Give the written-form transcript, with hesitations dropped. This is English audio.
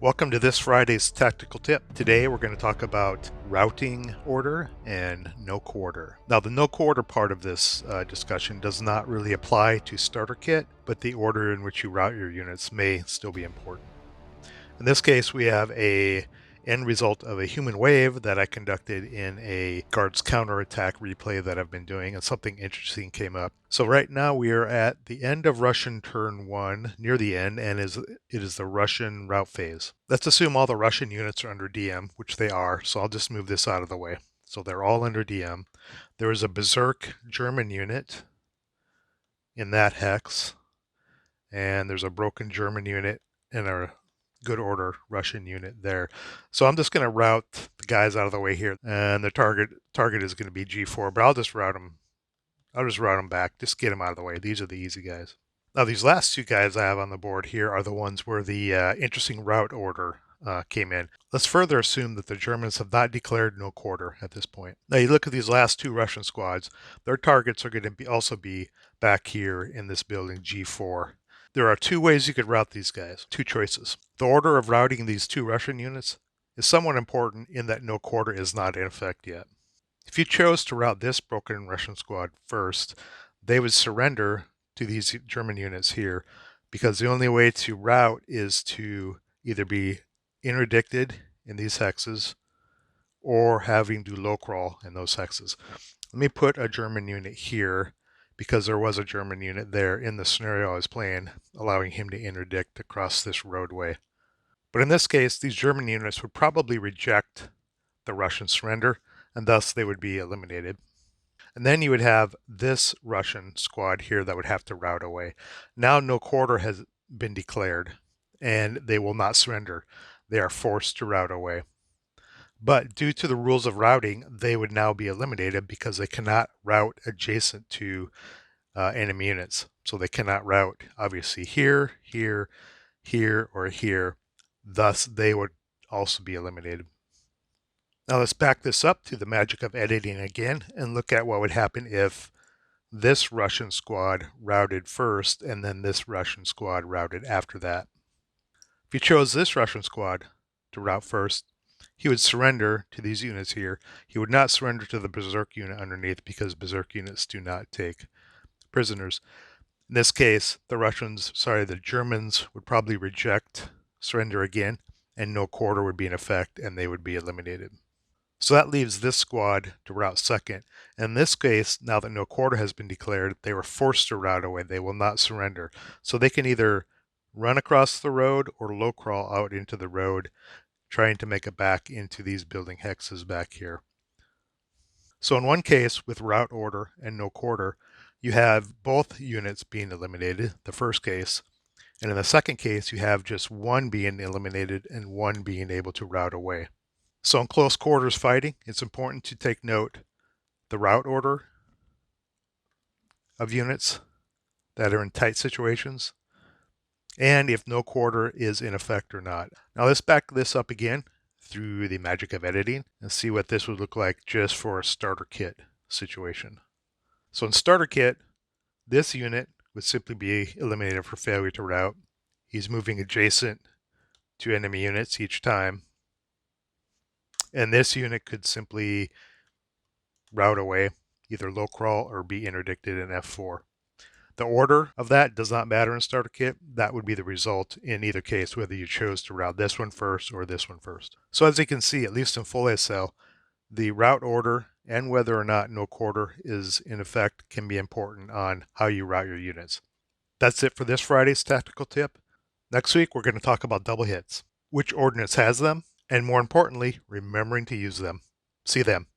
Welcome to this Friday's tactical tip. Today we're going to talk about routing order and no quarter. Now the no quarter part of this discussion does not really apply to starter kit, but the order in which you route your units may still be important. In this case, we have a end result of a human wave that I conducted in a guards counterattack replay that I've been doing, and something interesting came up. So right now we are at the end of Russian turn 1, near the end, and it is the Russian rout phase. Let's assume all the Russian units are under DM, which they are, so I'll just move this out of the way. So they're all under DM. There is a Berserk German unit in that hex, and there's a broken German unit and a good order Russian unit there. So I'm just going to route the guys out of the way here, and the target is going to be G4, but I'll just route them. I'll just route them back. Just get them out of the way. These are the easy guys. Now these last two guys I have on the board here are the ones where the interesting route order came in. Let's further assume that the Germans have not declared no quarter at this point. Now you look at these last two Russian squads. Their targets are going to also be back here in this building, G4. There are two ways you could route these guys, two choices. The order of routing these two Russian units is somewhat important in that no quarter is not in effect yet. If you chose to route this broken Russian squad first, they would surrender to these German units here, because the only way to route is to either be interdicted in these hexes or having to low crawl in those hexes. Let me put a German unit here, because there was a German unit there in the scenario I was playing, allowing him to interdict across this roadway. But in this case, these German units would probably reject the Russian surrender, and thus they would be eliminated. And then you would have this Russian squad here that would have to rout away. Now no quarter has been declared, and they will not surrender. They are forced to rout away. But due to the rules of routing, they would now be eliminated because they cannot route adjacent to enemy units. So they cannot route, obviously, here, here, here, or here. Thus, they would also be eliminated. Now let's back this up to the magic of editing again and look at what would happen if this Russian squad routed first and then this Russian squad routed after that. If you chose this Russian squad to route first, he would surrender to these units here. He would not surrender to the Berserk unit underneath, because Berserk units do not take prisoners. In this case, the Germans would probably reject surrender again, and no quarter would be in effect, and they would be eliminated. So that leaves this squad to route second. In this case, now that no quarter has been declared, they were forced to route away. They will not surrender. So they can either run across the road or low crawl out into the road, trying to make it back into these building hexes back here. So in one case, with route order and no quarter, you have both units being eliminated, the first case. And in the second case, you have just one being eliminated and one being able to route away. So in close quarters fighting, it's important to take note the route order of units that are in tight situations, and if no quarter is in effect or not. Now let's back this up again through the magic of editing and see what this would look like just for a starter kit situation. So in starter kit, this unit would simply be eliminated for failure to route. He's moving adjacent to enemy units each time. And this unit could simply route away, either low crawl or be interdicted in F4. The order of that does not matter in starter kit. That would be the result in either case, whether you chose to route this one first or this one first. So as you can see, at least in full ASL, the route order and whether or not no quarter is in effect can be important on how you route your units. That's it for this Friday's tactical tip. Next week, we're going to talk about double hits, which ordnance has them, and more importantly, remembering to use them. See them.